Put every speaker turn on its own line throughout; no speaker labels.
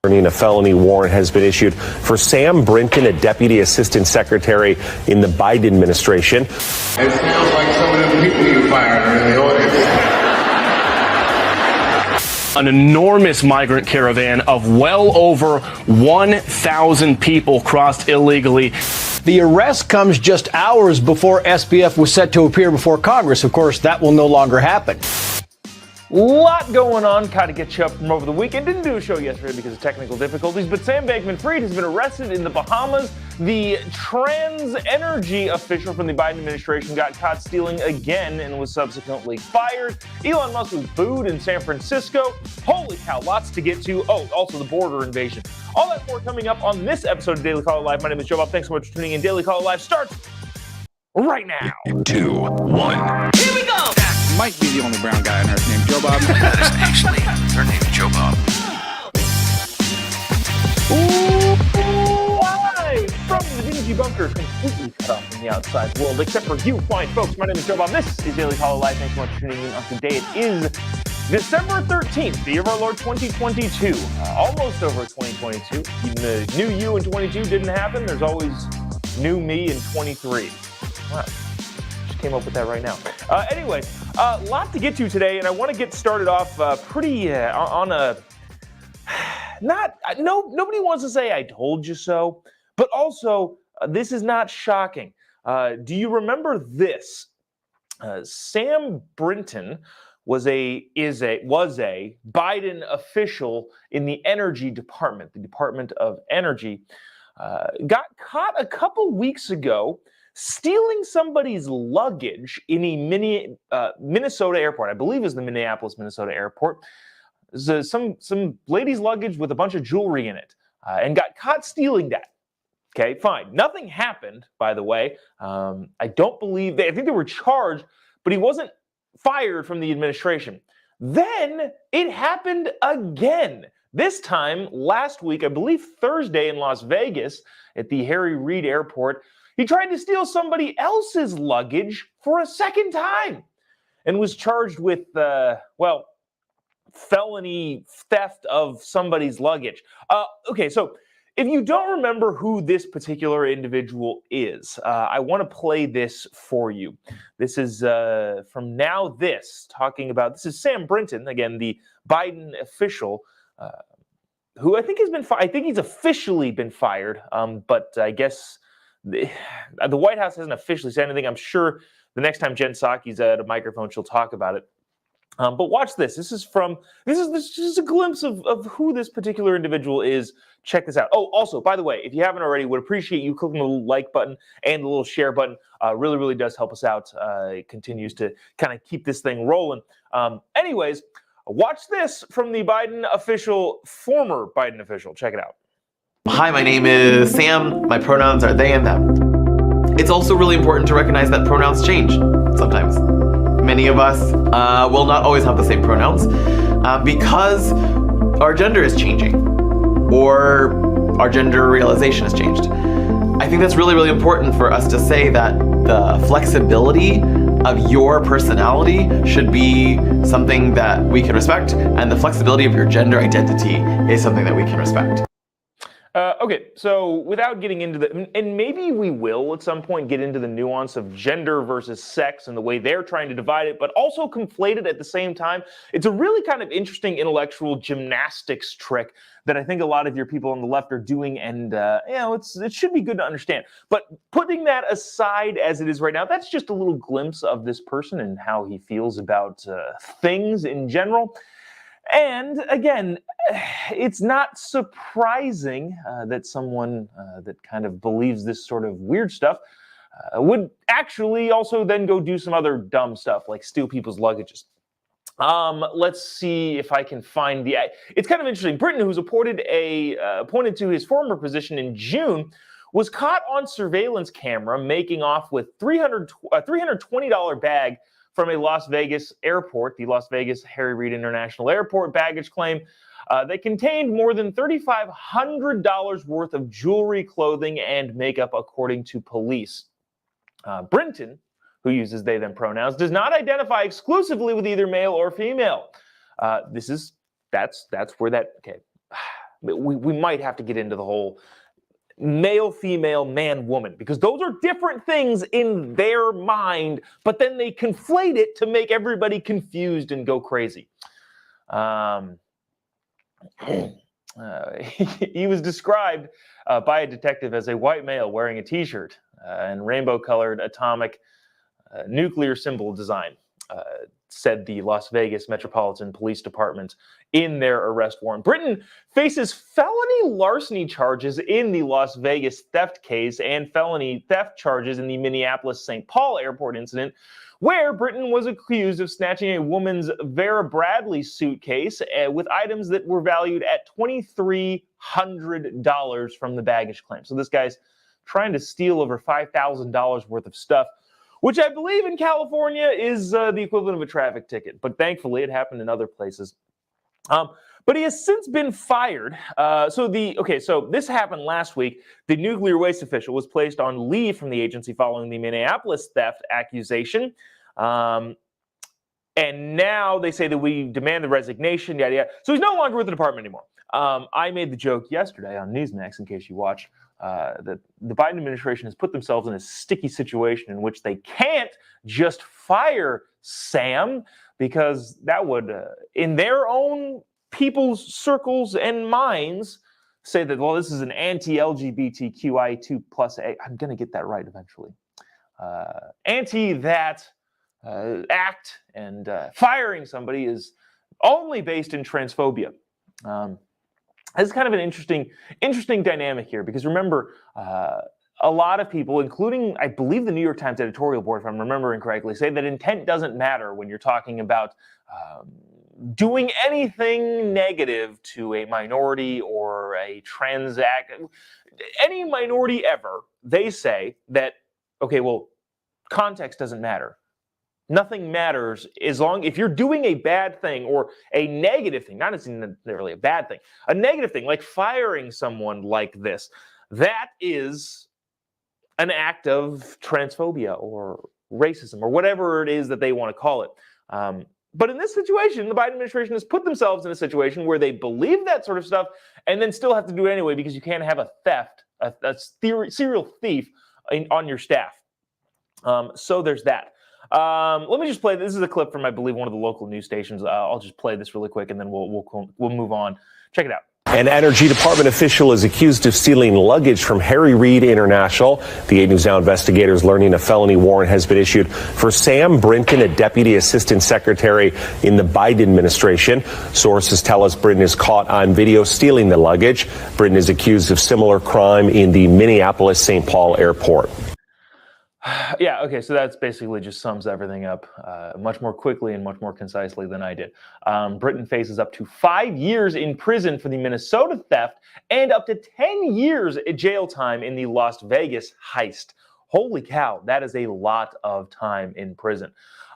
A felony warrant has been issued for Sam Brinton, a deputy assistant secretary in the Biden administration.
It sounds like some of them people you fired are in the audience.
An enormous migrant caravan of well over 1,000 people crossed illegally.
The arrest comes just hours before SBF was set to appear before Congress. Of course, that will no longer happen.
Lot going on, kind of get you up from over the weekend. Didn't do a show yesterday because of technical difficulties, but Sam Bankman-Fried has been arrested in the Bahamas. The trans energy official from the Biden administration got caught stealing again and was subsequently fired. Elon Musk was booed in San Francisco. Holy cow, lots to get to. Oh, also the border invasion. All that more coming up on this episode of Daily Caller Live. My name is Jobob. Thanks so much for tuning in. Daily Caller Live starts right now.
2, 1.
Here we go!
Might be the only brown guy on earth named Jobob.
That is actually her name, Jobob.
Live from the dingy bunker, completely cut off from the outside world, except for you fine folks. My name is Jobob. This is Daily Caller Live. Thanks so much for tuning in on today. It is December 13th, the year of our Lord 2022. Almost over 2022. Even the new you in 22 didn't happen. There's always new me in 23. Wow. Came up with that right now. Anyway, a lot to get to today, and I want to get started off pretty on a nobody wants to say I told you so, but also this is not shocking. Do you remember this? Sam Brinton was a Biden official in the Energy Department, the Department of Energy, got caught a couple weeks ago stealing somebody's luggage in a Minnesota airport. I believe is the Minneapolis, Minnesota airport. Some lady's luggage with a bunch of jewelry in it, and got caught stealing that. Okay, fine. Nothing happened, by the way. I don't believe I think they were charged, but he wasn't fired from the administration. Then it happened again. This time last week, I believe Thursday in Las Vegas at the Harry Reid Airport. He tried to steal somebody else's luggage for a second time and was charged with, felony theft of somebody's luggage. Okay, so if you don't remember who this particular individual is, I want to play this for you. This is from Now This, talking about, this is Sam Brinton, again, the Biden official, who I think has been, I think he's officially been fired, but I guess the White House hasn't officially said anything. I'm sure the next time Jen Psaki's at a microphone, she'll talk about it. But watch this. This is just a glimpse of who this particular individual is. Check this out. Oh, also, by the way, if you haven't already, would appreciate you clicking the little like button and the little share button. Really, really does help us out. It continues to kind of keep this thing rolling. Anyways, watch this from the Biden official, former Biden official. Check it out.
Hi, my name is Sam. My pronouns are they and them. It's also really important to recognize that pronouns change sometimes. Many of us will not always have the same pronouns because our gender is changing or our gender realization has changed. I think that's really, really important for us to say that the flexibility of your personality should be something that we can respect, and the flexibility of your gender identity is something that we can respect.
Okay, so without getting into and maybe we will at some point get into the nuance of gender versus sex and the way they're trying to divide it, but also conflate it at the same time. It's a really kind of interesting intellectual gymnastics trick that I think a lot of your people on the left are doing, and it should be good to understand. But putting that aside as it is right now, that's just a little glimpse of this person and how he feels about things in general. And again, it's not surprising that someone that kind of believes this sort of weird stuff would actually also then go do some other dumb stuff like steal people's luggages. Let's see if I can find it's kind of interesting. Brinton, who's appointed to his former position in June, was caught on surveillance camera making off with $320 bag from a Las Vegas airport, the Las Vegas Harry Reid International Airport baggage claim. They contained more than $3,500 worth of jewelry, clothing, and makeup, according to police. Brinton, who uses they, them pronouns, does not identify exclusively with either male or female. That's where that, okay. we might have to get into the whole male, female, man, woman, because those are different things in their mind, but then they conflate it to make everybody confused and go crazy. He was described by a detective as a white male wearing a t-shirt and rainbow-colored atomic nuclear symbol design, said the Las Vegas Metropolitan Police Department in their arrest warrant. Britton faces felony larceny charges in the Las Vegas theft case and felony theft charges in the Minneapolis-St. Paul airport incident, where Britton was accused of snatching a woman's Vera Bradley suitcase with items that were valued at $2,300 from the baggage claim. So this guy's trying to steal over $5,000 worth of stuff, which I believe in California is the equivalent of a traffic ticket. But thankfully, it happened in other places. But he has since been fired. So this happened last week. The nuclear waste official was placed on leave from the agency following the Minneapolis theft accusation. And now they say that we demand the resignation, yada, yada. So he's no longer with the department anymore. I made the joke yesterday on Newsmax, in case you watched, that the Biden administration has put themselves in a sticky situation in which they can't just fire Sam, because that would, in their own people's circles and minds, say that, well, this is an anti-LGBTQI2 plus A. I'm going to get that right eventually. Anti-that act, and firing somebody is only based in transphobia. This is kind of an interesting dynamic here, because remember, a lot of people, including, I believe, the New York Times editorial board, if I'm remembering correctly, say that intent doesn't matter when you're talking about doing anything negative to a minority or a trans act, any minority ever. They say that, okay, well, context doesn't matter. Nothing matters as long if you're doing a bad thing or a negative thing, not necessarily a bad thing, a negative thing like firing someone like this. That is an act of transphobia or racism or whatever it is that they want to call it. But in this situation, the Biden administration has put themselves in a situation where they believe that sort of stuff and then still have to do it anyway, because you can't have a serial thief on your staff. So there's that. Let me just play. This is a clip from, I believe, one of the local news stations. I'll just play this really quick, and then we'll move on. Check it out.
An Energy Department official is accused of stealing luggage from Harry Reid International. The 8 News Now investigators learning a felony warrant has been issued for Sam Brinton, a deputy assistant secretary in the Biden administration. Sources tell us Brinton is caught on video stealing the luggage. Brinton is accused of similar crime in the Minneapolis-St. Paul airport.
Yeah, okay, so that's basically just sums everything up much more quickly and much more concisely than I did. Brinton faces up to 5 years in prison for the Minnesota theft and up to 10 years jail time in the Las Vegas heist. Holy cow, that is a lot of time in prison.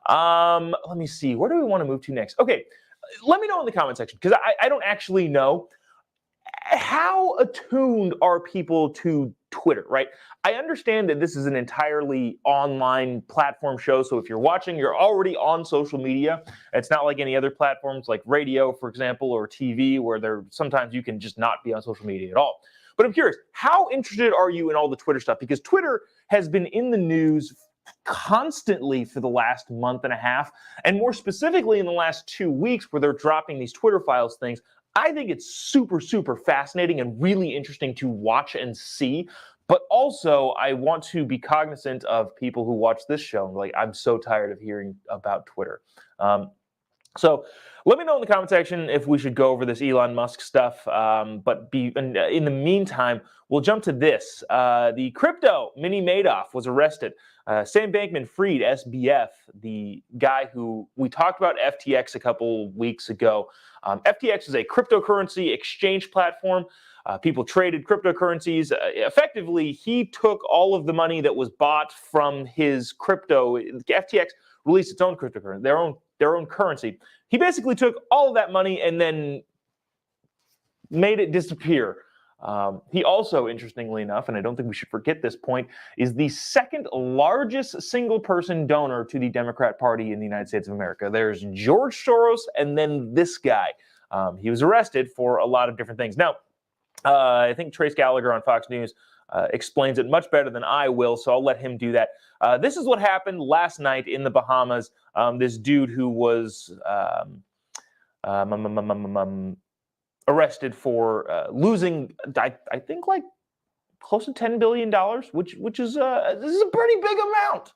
Let me see, where do we want to move to next? Okay, let me know in the comment section, because I don't actually know. How attuned are people to Twitter, right? I understand that this is an entirely online platform show, so if you're watching, you're already on social media. It's not like any other platforms like radio, for example, or TV, where sometimes you can just not be on social media at all. But I'm curious, how interested are you in all the Twitter stuff? Because Twitter has been in the news constantly for the last month and a half, and more specifically in the last 2 weeks, where they're dropping these Twitter files things. I think it's super, super fascinating and really interesting to watch and see. But also, I want to be cognizant of people who watch this show. Like, I'm so tired of hearing about Twitter. So let me know in the comment section if we should go over this Elon Musk stuff. But in the meantime, we'll jump to this. The crypto mini Madoff was arrested. Sam Bankman-Fried, SBF, the guy who we talked about FTX a couple weeks ago. FTX is a cryptocurrency exchange platform. People traded cryptocurrencies. Effectively, he took all of the money that was bought from his crypto. FTX released its own cryptocurrency, their own currency. He basically took all of that money and then made it disappear. He also, interestingly enough, and I don't think we should forget this point, is the second largest single person donor to the Democrat Party in the United States of America. There's George Soros and then this guy. He was arrested for a lot of different things. Now, I think Trace Gallagher on Fox News explains it much better than I will, so I'll let him do that. This is what happened last night in the Bahamas. This dude who was arrested for losing, I think, like close to $10 billion, which is this is a pretty big amount.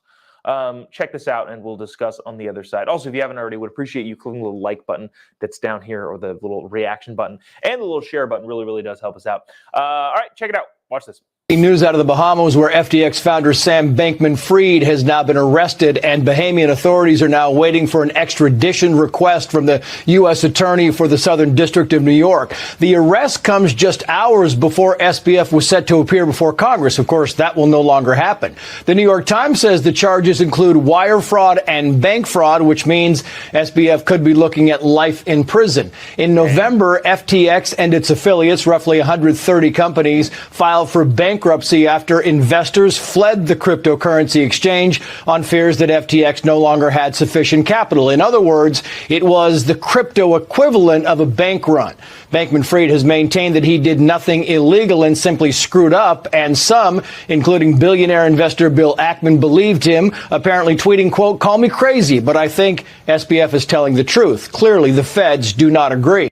Check this out, and we'll discuss on the other side. Also, if you haven't already, would appreciate you clicking the little like button that's down here, or the little reaction button, and the little share button. Really, really does help us out. All right, check it out. Watch this.
News out of the Bahamas, where FTX founder Sam Bankman-Fried has now been arrested, and Bahamian authorities are now waiting for an extradition request from the U.S. Attorney for the Southern District of New York. The arrest comes just hours before SBF was set to appear before Congress. Of course, that will no longer happen. The New York Times says the charges include wire fraud and bank fraud, which means SBF could be looking at life in prison. In November, FTX and its affiliates, roughly 130 companies, filed for bankruptcy after investors fled the cryptocurrency exchange on fears that FTX no longer had sufficient capital. In other words, it was the crypto equivalent of a bank run. Bankman-Fried has maintained that he did nothing illegal and simply screwed up, and some, including billionaire investor Bill Ackman, believed him, apparently tweeting, quote, "Call me crazy, but I think SBF is telling the truth." Clearly, the feds do not agree.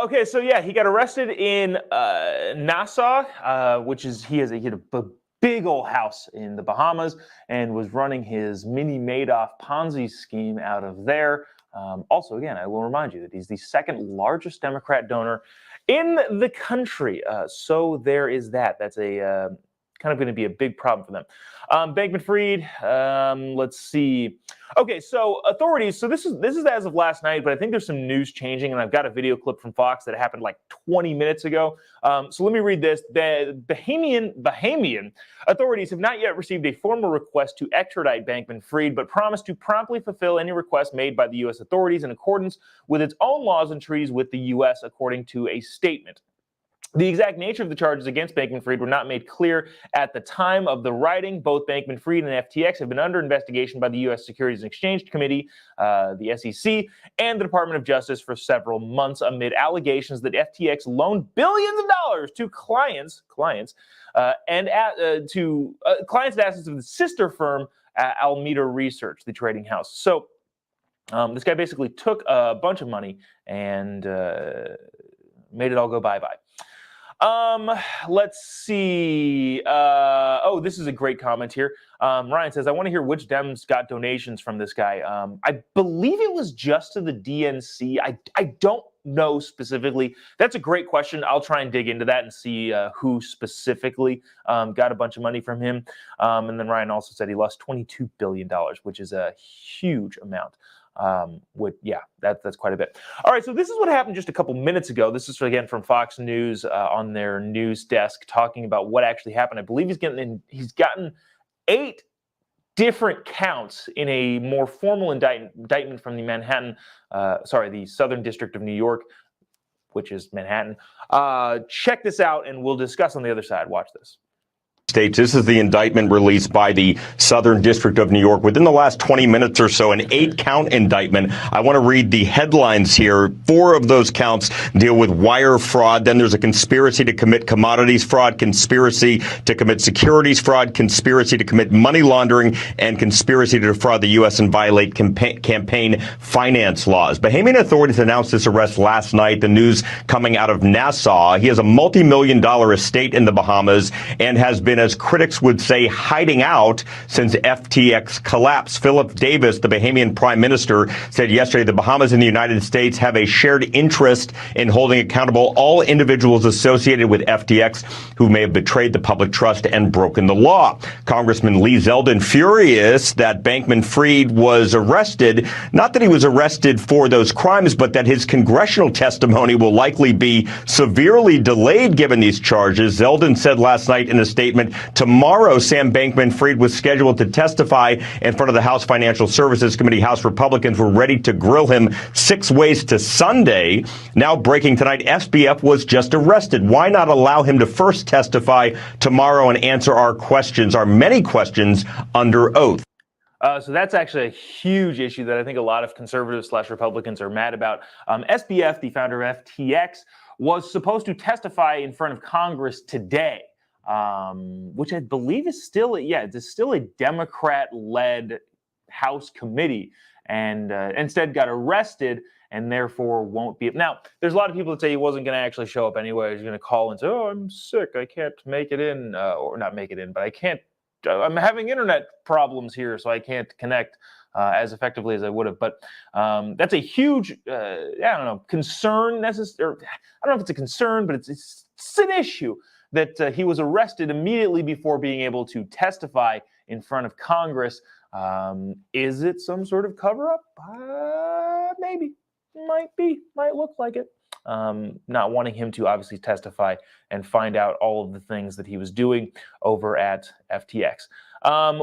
Okay, so yeah, he got arrested in Nassau, which is he had a big old house in the Bahamas, and was running his mini Madoff Ponzi scheme out of there. Also, again, I will remind you that he's the second largest Democrat donor in the country. So there is that. That's a kind of going to be a big problem for them. Bankman-Fried, let's see. Okay, so authorities, so this is as of last night, but I think there's some news changing, and I've got a video clip from Fox that happened like 20 minutes ago. So let me read this. The Bahamian authorities have not yet received a formal request to extradite Bankman-Fried, but promise to promptly fulfill any request made by the U.S. authorities in accordance with its own laws and treaties with the U.S., according to a statement. The exact nature of the charges against Bankman-Fried were not made clear at the time of the writing. Both Bankman-Fried and FTX have been under investigation by the U.S. Securities and Exchange Committee, the SEC, and the Department of Justice for several months amid allegations that FTX loaned billions of dollars to clients and assets of the sister firm, Alameda Research, the trading house. So this guy basically took a bunch of money and made it all go bye-bye. Let's see. This is a great comment here. Ryan says, I want to hear which Dems got donations from this guy. I believe it was just to the DNC. I don't know specifically. That's a great question. I'll try and dig into that and see who specifically got a bunch of money from him. And then Ryan also said he lost $22 billion, which is a huge amount. That's quite a bit. All right, so this is what happened just a couple minutes ago. This is again from Fox News on their news desk, talking about what actually happened. I believe he's gotten 8 different counts in a more formal indictment from the Southern District of New York, which is Manhattan. Check this out, and we'll discuss on the other side. Watch this.
States. This is the indictment released by the Southern District of New York within the last 20 minutes or so, an 8-count indictment. I want to read the headlines here. 4 of those counts deal with wire fraud. Then there's a conspiracy to commit commodities fraud, conspiracy to commit securities fraud, conspiracy to commit money laundering, and conspiracy to defraud the U.S. and violate campaign finance laws. Bahamian authorities announced this arrest last night. The news coming out of Nassau. He has a multi-million-dollar estate in the Bahamas and has been, as critics would say, hiding out since FTX collapsed. Philip Davis, the Bahamian prime minister, said yesterday the Bahamas and the United States have a shared interest in holding accountable all individuals associated with FTX who may have betrayed the public trust and broken the law. Congressman Lee Zeldin furious that Bankman-Fried was arrested, not that he was arrested for those crimes, but that his congressional testimony will likely be severely delayed given these charges. Zeldin said last night in a statement, tomorrow Sam Bankman-Fried was scheduled to testify in front of the House Financial Services Committee. House Republicans were ready to grill him 6 ways to Sunday. Now breaking tonight, SBF was just arrested. Why not allow him to first testify tomorrow and answer our many questions under oath?
So that's actually a huge issue that I think a lot of conservatives / Republicans are mad about. SBF, the founder of FTX, was supposed to testify in front of Congress today, which I believe is still, it's still a Democrat-led House committee, and instead got arrested and therefore won't be. Now, there's a lot of people that say he wasn't going to actually show up anyway. He's going to call and say, oh, I'm sick, I can't make it in, or not make it in, but I'm having internet problems here, so I can't connect as effectively as I would have. But that's a huge, concern. I don't know if it's a concern, but it's an issue that he was arrested immediately before being able to testify in front of Congress. Is it some sort of cover-up? Maybe. Might look like it. Not wanting him to obviously testify and find out all of the things that he was doing over at FTX.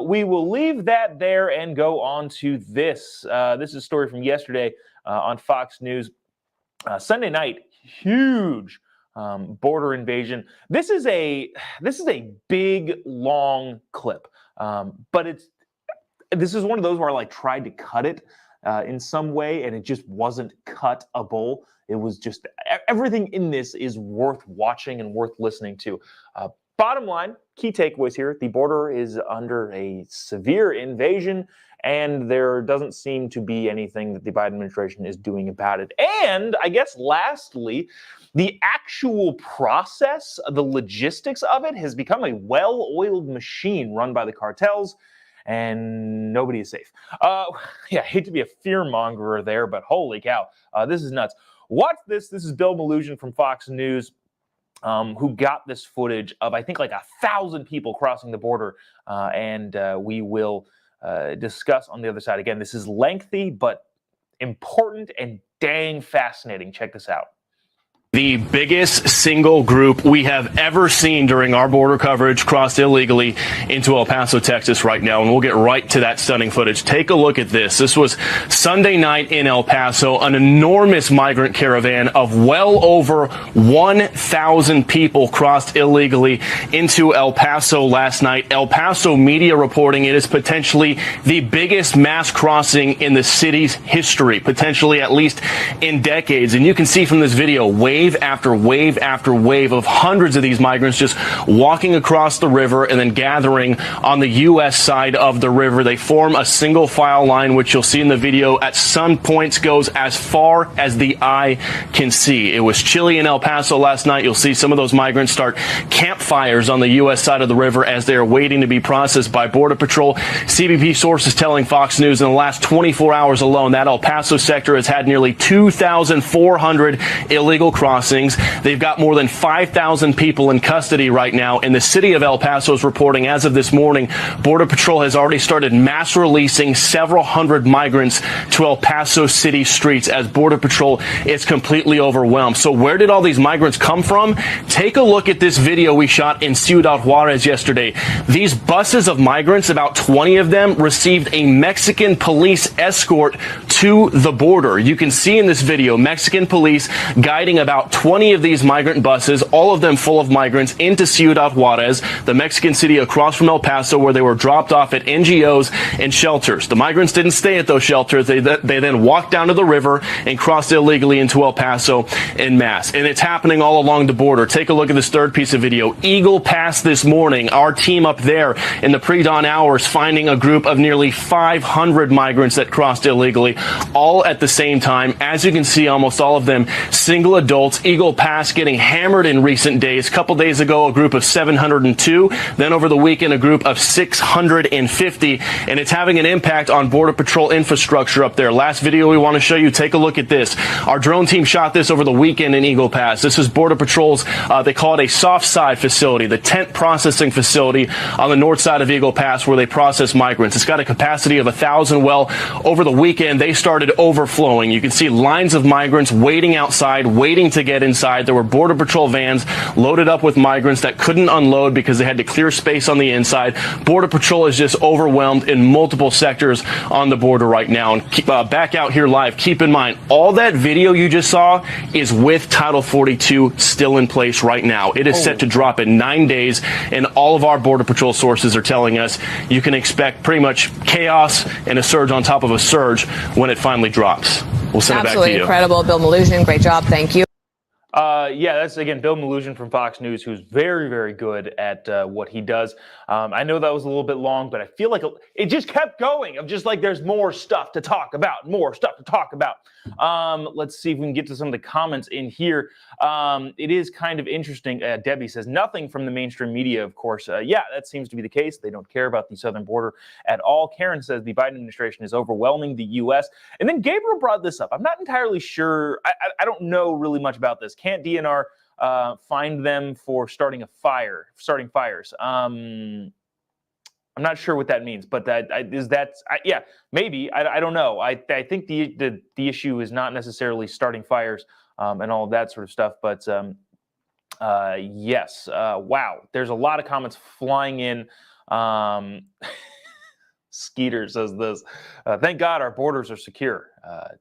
We will leave that there and go on to this. This is a story from yesterday on Fox News. Sunday night, huge border invasion. This is a big, long clip, but this is one of those where I tried to cut it in some way, and it just wasn't cuttable. It was just, everything in this is worth watching and worth listening to. Bottom line, key takeaways here: the border is under a severe invasion, and there doesn't seem to be anything that the Biden administration is doing about it. And I guess lastly, the actual process, the logistics of it has become a well-oiled machine run by the cartels, and nobody is safe. I hate to be a fear-mongerer there, but holy cow, this is nuts. Watch this. This is Bill Malugin from Fox News, who got this footage of, I think, 1,000 people crossing the border, and we will discuss on the other side. Again, this is lengthy, but important and dang fascinating. Check this out.
The biggest single group we have ever seen during our border coverage crossed illegally into El Paso, Texas right now. And we'll get right to that stunning footage. Take a look at this. This was Sunday night in El Paso. An enormous migrant caravan of well over 1,000 people crossed illegally into El Paso last night. El Paso media reporting it is potentially the biggest mass crossing in the city's history, potentially at least in decades. And you can see from this video, wave after wave after wave of hundreds of these migrants just walking across the river and then gathering on the U.S. side of the river. They form a single file line, which you'll see in the video at some points goes as far as the eye can see. It was chilly in El Paso last night. You'll see some of those migrants start campfires on the U.S. side of the river as they are waiting to be processed by Border Patrol. CBP sources telling Fox News in the last 24 hours alone, that El Paso sector has had nearly 2,400 illegal crossings. They've got more than 5,000 people in custody right now. And the city of El Paso is reporting as of this morning, Border Patrol has already started mass releasing several hundred migrants to El Paso city streets as Border Patrol is completely overwhelmed. So where did all these migrants come from? Take a look at this video we shot in Ciudad Juarez yesterday. These buses of migrants, about 20 of them, received a Mexican police escort to the border. You can see in this video Mexican police guiding about 20 of these migrant buses, all of them full of migrants, into Ciudad Juarez, the Mexican city across from El Paso, where they were dropped off at NGOs and shelters. The migrants didn't stay at those shelters. They then walked down to the river and crossed illegally into El Paso en masse. And it's happening all along the border. Take a look at this third piece of video. Eagle Pass this morning, our team up there in the pre-dawn hours finding a group of nearly 500 migrants that crossed illegally, all at the same time. As you can see, almost all of them single adults. Eagle Pass getting hammered in recent days. A couple days ago, a group of 702. Then over the weekend, a group of 650. And it's having an impact on Border Patrol infrastructure up there. Last video we want to show you, take a look at this. Our drone team shot this over the weekend in Eagle Pass. This is Border Patrol's, they call it a soft side facility, the tent processing facility on the north side of Eagle Pass where they process migrants. It's got a capacity of 1,000. Well, over the weekend, they started overflowing. You can see lines of migrants waiting outside, waiting to get inside. There were Border Patrol vans loaded up with migrants that couldn't unload because they had to clear space on the inside. Border Patrol is just overwhelmed in multiple sectors on the border right now. And back out here live, keep in mind, all that video you just saw is with Title 42 still in place right now. It is set to drop in 9 days, and all of our Border Patrol sources are telling us you can expect pretty much chaos and a surge on top of a surge when it finally drops. We'll send it back to you.
Absolutely incredible. Bill Malugin, great job. Thank you.
Yeah, that's again Bill Melugin from Fox News, who's very, very good at what he does. I know that was a little bit long, but I feel like it just kept going. Of just like there's more stuff to talk about, let's see if we can get to some of the comments in here. It is kind of interesting. Debbie says nothing from the mainstream media, of course. Yeah, that seems to be the case. They don't care about the southern border at all. Karen says the Biden administration is overwhelming the U.S. And then Gabriel brought this up. I'm not entirely sure. I don't know really much about this. Can't DNR find them for starting fires? I'm not sure what that means, but yeah, maybe. I don't know. I think the issue is not necessarily starting fires and all of that sort of stuff, but yes. Wow, there's a lot of comments flying in. Skeeter says this. Thank God our borders are secure.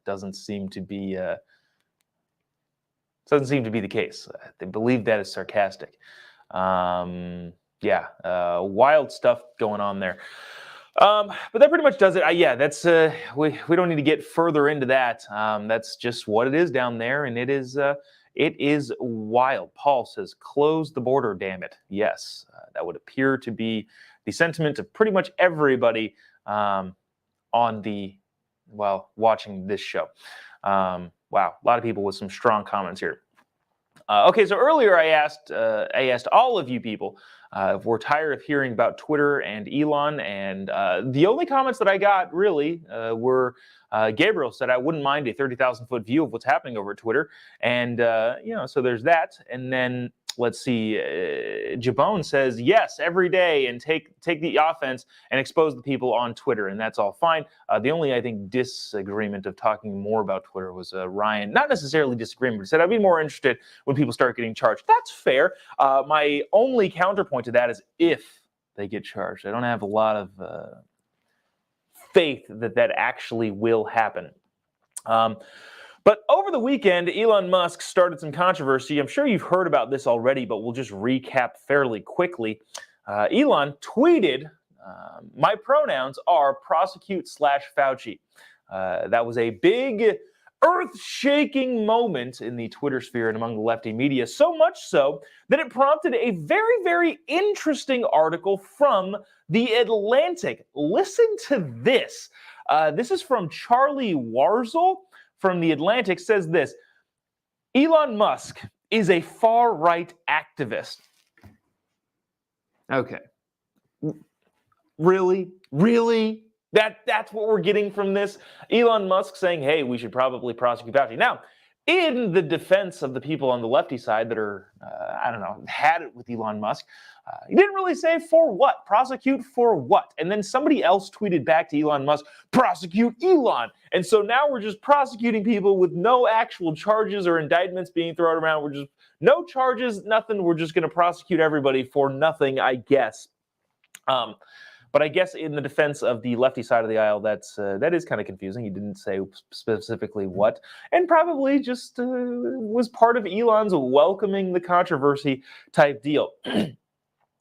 Doesn't seem to be the case. They believe that is sarcastic. Yeah, wild stuff going on there. But that pretty much does it. Yeah, that's we don't need to get further into that. That's just what it is down there, and it is wild. Paul says, "Close the border, damn it." Yes, that would appear to be the sentiment of pretty much everybody watching this show. Wow, a lot of people with some strong comments here. Okay, so earlier I asked all of you people if we're tired of hearing about Twitter and Elon, and the only comments that I got really were Gabriel said I wouldn't mind a 30,000-foot view of what's happening over Twitter, and so there's that, and then. Let's see. Jobob says yes every day and take the offense and expose the people on Twitter, and that's all fine. The only I think disagreement of talking more about Twitter was Ryan. Not necessarily disagreement, but said I'd be more interested when people start getting charged. That's fair. My only counterpoint to that is if they get charged. I don't have a lot of faith that actually will happen. But over the weekend, Elon Musk started some controversy. I'm sure you've heard about this already, but we'll just recap fairly quickly. Elon tweeted, "My pronouns are prosecute/Fauci." That was a big, earth-shaking moment in the Twitter sphere and among the lefty media, so much so that it prompted a very, very interesting article from The Atlantic. Listen to this. This is from Charlie Warzel. From The Atlantic, says this: Elon Musk is a far-right activist. Okay. Really? That's what we're getting from this? Elon Musk saying, hey, we should probably prosecute Fauci. Now, in the defense of the people on the lefty side that are, had it with Elon Musk, he didn't really say for what, prosecute for what. And then somebody else tweeted back to Elon Musk, prosecute Elon. And so now we're just prosecuting people with no actual charges or indictments being thrown around. We're just, no charges, nothing. We're just going to prosecute everybody for nothing, I guess. But I guess in the defense of the lefty side of the aisle, that is kind of confusing. He didn't say specifically what, and probably just was part of Elon's welcoming the controversy type deal.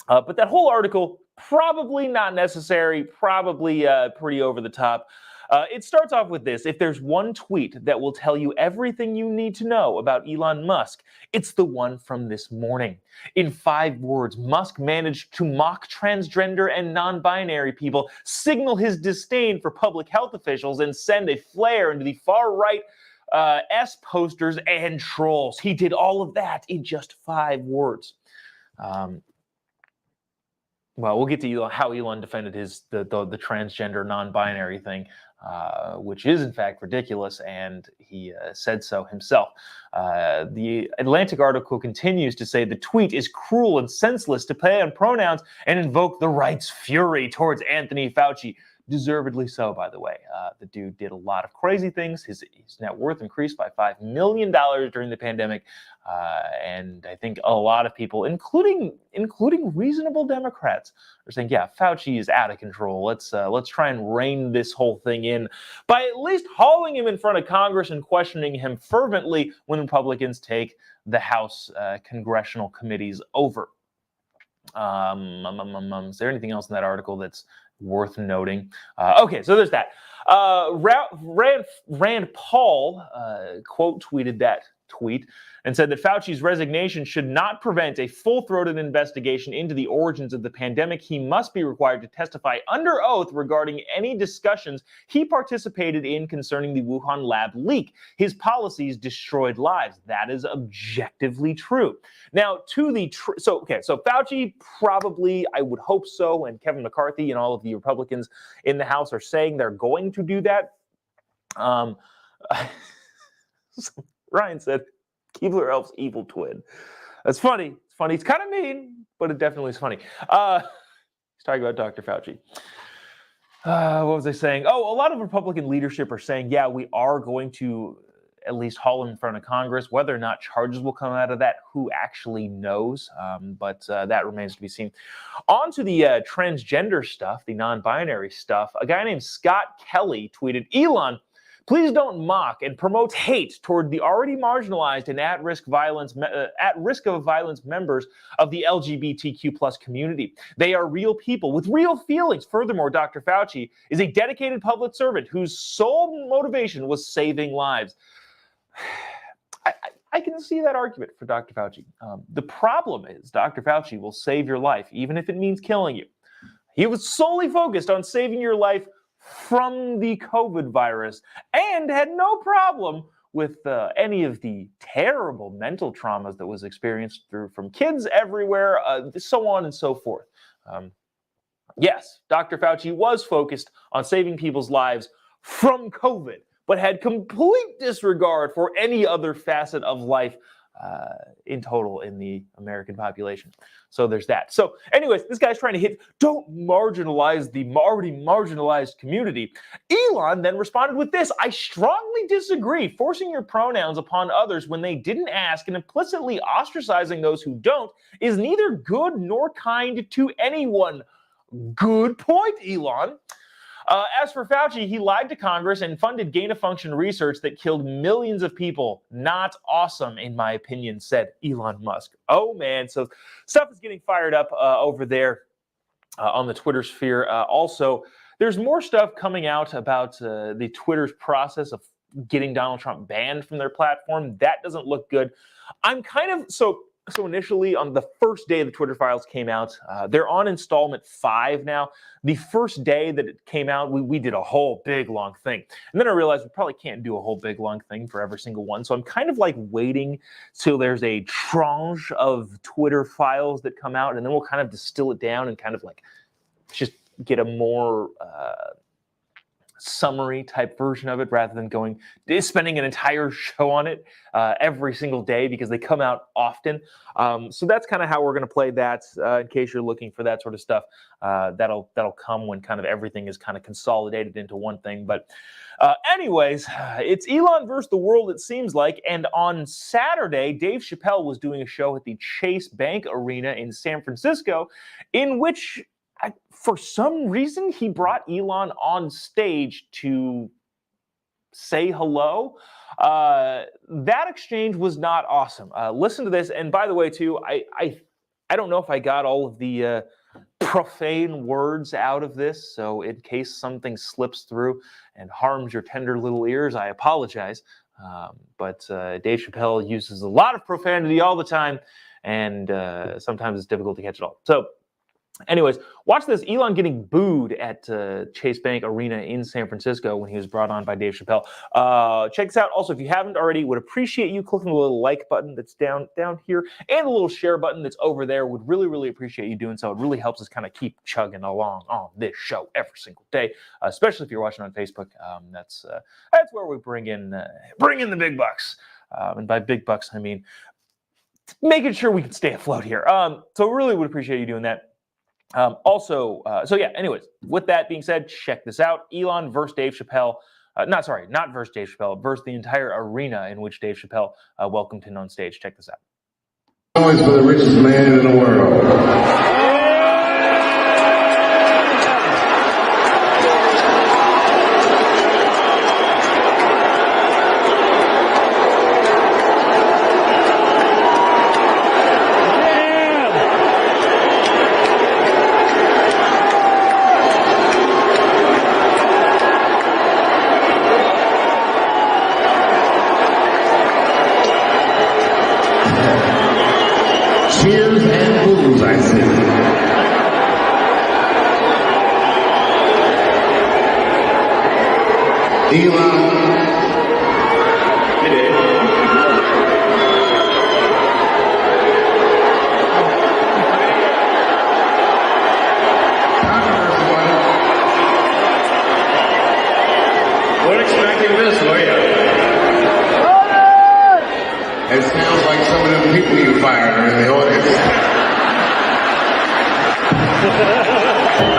But that whole article, probably not necessary, probably pretty over the top. It starts off with this: if there's one tweet that will tell you everything you need to know about Elon Musk, it's the one from this morning. In 5 words, Musk managed to mock transgender and non-binary people, signal his disdain for public health officials, and send a flare into the far-right S posters and trolls. He did all of that in just 5 words. Well, we'll get to how Elon defended the transgender non-binary thing, which is in fact ridiculous, and he said so himself. The Atlantic article continues to say the tweet is cruel and senseless to play on pronouns and invoke the right's fury towards Anthony Fauci. Deservedly so, by the way. The dude did a lot of crazy things. His net worth increased by $5 million during the pandemic. And I think a lot of people, including reasonable Democrats, are saying, yeah, Fauci is out of control. Let's try and rein this whole thing in by at least hauling him in front of Congress and questioning him fervently when Republicans take the House congressional committees over. Is there anything else in that article that's worth noting? Okay, so there's that. Rand Paul quote tweeted that tweet and said that Fauci's resignation should not prevent a full-throated investigation into the origins of the pandemic. He must be required to testify under oath regarding any discussions he participated in concerning the Wuhan lab leak. His policies destroyed lives. That is objectively true. Now, to the so Fauci probably, I would hope so, and Kevin McCarthy and all of the Republicans in the House are saying they're going to do that. Ryan said, Keebler Elf's evil twin. That's funny. It's funny. It's kind of mean, but it definitely is funny. He's talking about Dr. Fauci. What was I saying? Oh, a lot of Republican leadership are saying, yeah, we are going to at least haul him in front of Congress. Whether or not charges will come out of that, who actually knows? But that remains to be seen. On to the transgender stuff, the non-binary stuff. A guy named Scott Kelly tweeted, Elon, please don't mock and promote hate toward the already marginalized and at risk of violence members of the LGBTQ plus community. They are real people with real feelings. Furthermore, Dr. Fauci is a dedicated public servant whose sole motivation was saving lives. I can see that argument for Dr. Fauci. The problem is Dr. Fauci will save your life, even if it means killing you. He was solely focused on saving your life from the COVID virus and had no problem with any of the terrible mental traumas that was experienced from kids everywhere, so on and so forth. Yes, Dr. Fauci was focused on saving people's lives from COVID, but had complete disregard for any other facet of life in total in the American population. So there's that. So anyways, this guy's trying to hit, don't marginalize the already marginalized community. Elon then responded with this, I strongly disagree. Forcing your pronouns upon others when they didn't ask and implicitly ostracizing those who don't is neither good nor kind to anyone. Good point, Elon. As for Fauci, he lied to Congress and funded gain-of-function research that killed millions of people. Not awesome, in my opinion, said Elon Musk. Oh, man. So stuff is getting fired up over there on the Twitter sphere. Also, there's more stuff coming out about the Twitter's process of getting Donald Trump banned from their platform. That doesn't look good. I'm kind of... So initially, on the first day the Twitter files came out, they're on installment 5 now. The first day that it came out, we did a whole big, long thing. And then I realized we probably can't do a whole big, long thing for every single one. So I'm kind of like waiting till there's a tranche of Twitter files that come out, and then we'll kind of distill it down and kind of like just get a more... summary type version of it rather than spending an entire show on it every single day because they come out often. So that's kind of how we're going to play that in case you're looking for that sort of stuff. That'll come when kind of everything is kind of consolidated into one thing. But anyways, it's Elon versus the world, it seems like. And on Saturday, Dave Chappelle was doing a show at the Chase Bank Arena in San Francisco in which for some reason, he brought Elon on stage to say hello. That exchange was not awesome. Listen to this. And by the way, too, I don't know if I got all of the profane words out of this. So in case something slips through and harms your tender little ears, I apologize. But Dave Chappelle uses a lot of profanity all the time. And sometimes it's difficult to catch it all. So anyways, watch this. Elon getting booed at Chase Bank Arena in San Francisco when he was brought on by Dave Chappelle. Check this out. Also, if you haven't already, would appreciate you clicking the little like button that's down here and the little share button that's over there. Would really, really appreciate you doing so. It really helps us kind of keep chugging along on this show every single day, especially if you're watching on Facebook. That's where we bring in the big bucks. And by big bucks, I mean making sure we can stay afloat here. So really would appreciate you doing that. Anyways, with that being said, check this out. Elon versus Dave Chappelle. Not versus Dave Chappelle, versus the entire arena in which Dave Chappelle welcomed him on stage. Check this out.
Always for the richest man in the world. cheers and boos, I see. Elon. We're expecting this, were you? It sounds like some of them people you fired are in the audience.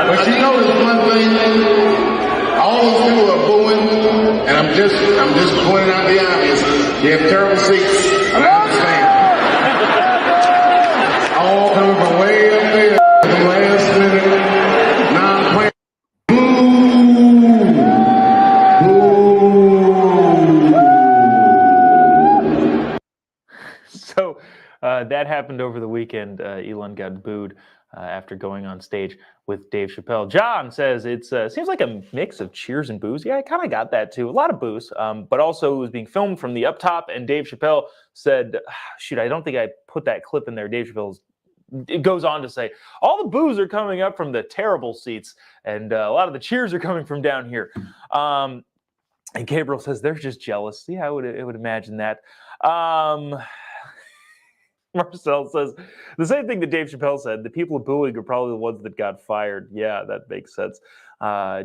But you know there's one thing, all those people are booing, and I'm just pointing out the obvious. You have terrible seats, and I understand. All coming from way up there, the last minute, non-playing.
So that happened over the weekend. Elon got booed after going on stage with Dave Chappelle. John says it seems like a mix of cheers and boos. Yeah, I kind of got that too. A lot of boos, but also it was being filmed from the up top. And Dave Chappelle said, shoot, I don't think I put that clip in there. Dave Chappelle's it goes on to say, all the boos are coming up from the terrible seats, and a lot of the cheers are coming from down here. And Gabriel says they're just jealous. Yeah, I would imagine that. Marcel says the same thing that Dave Chappelle said. The people booing are probably the ones that got fired. Yeah, that makes sense.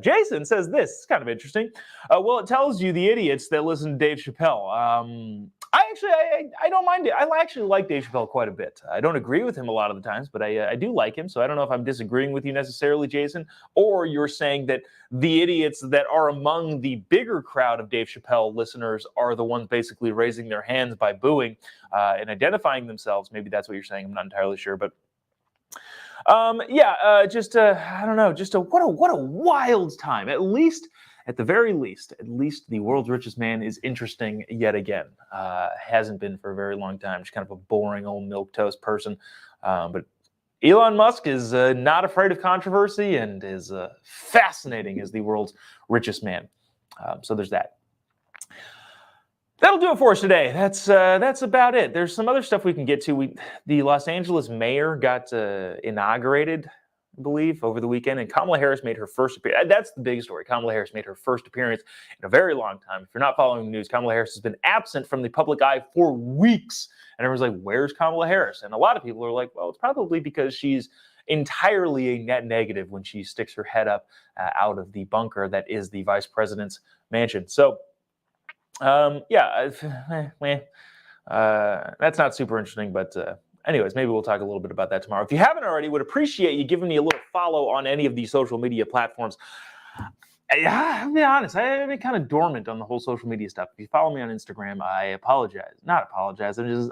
Jason says this is kind of interesting. Well, it tells you the idiots that listen to Dave Chappelle. I don't mind it. I actually like Dave Chappelle quite a bit. I don't agree with him a lot of the times, but I do like him. So I don't know if I'm disagreeing with you necessarily, Jason, or you're saying that the idiots that are among the bigger crowd of Dave Chappelle listeners are the ones basically raising their hands by booing and identifying themselves. Maybe that's what you're saying. I'm not entirely sure, but I don't know. What a wild time. At the very least, the world's richest man is interesting yet again. Hasn't been for a very long time. Just kind of a boring old milquetoast person. But Elon Musk is not afraid of controversy and is fascinating as the world's richest man. So there's that. That'll do it for us today. That's about it. There's some other stuff we can get to. The Los Angeles mayor got inaugurated, I believe, over the weekend, and Kamala Harris made her first appearance. That's the big story. Kamala Harris made her first appearance in a very long time. If you're not following the news, Kamala Harris has been absent from the public eye for weeks. And everyone's like, where's Kamala Harris? And a lot of people are like, well, it's probably because she's entirely a net negative when she sticks her head up out of the bunker that is the vice president's mansion. So, that's not super interesting, but anyways, maybe we'll talk a little bit about that tomorrow. If you haven't already, would appreciate you giving me a little follow on any of these social media platforms. I'll be honest, I've been kind of dormant on the whole social media stuff. If you follow me on Instagram, I apologize. Not apologize. I just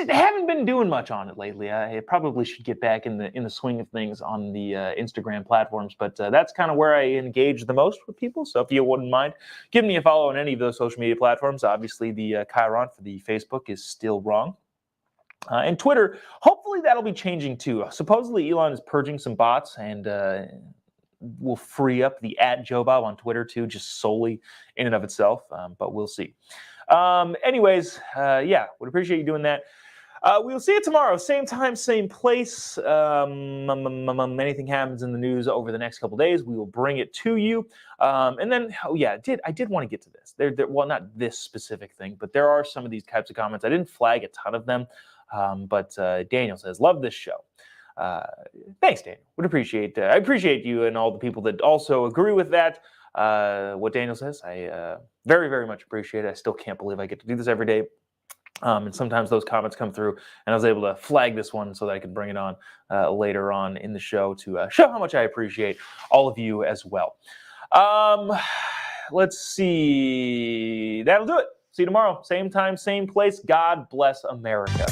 haven't been doing much on it lately. I probably should get back in the swing of things on the Instagram platforms, but that's kind of where I engage the most with people. So if you wouldn't mind giving me a follow on any of those social media platforms, obviously the Chiron for the Facebook is still wrong. And Twitter, hopefully that'll be changing too. Supposedly Elon is purging some bots and will free up the @Jobob on Twitter too, just solely in and of itself. But we'll see. Would appreciate you doing that. We'll see you tomorrow, same time, same place. Anything happens in the news over the next couple days, we will bring it to you. And then, I did want to get to this. Well, not this specific thing, but there are some of these types of comments. I didn't flag a ton of them, but Daniel says, love this show. Thanks, Daniel. I appreciate you and all the people that also agree with that. What Daniel says, I very, very much appreciate it. I still can't believe I get to do this every day. And sometimes those comments come through, and I was able to flag this one so that I could bring it on later on in the show to show how much I appreciate all of you as well. Let's see. That'll do it. See you tomorrow. Same time, same place. God bless America.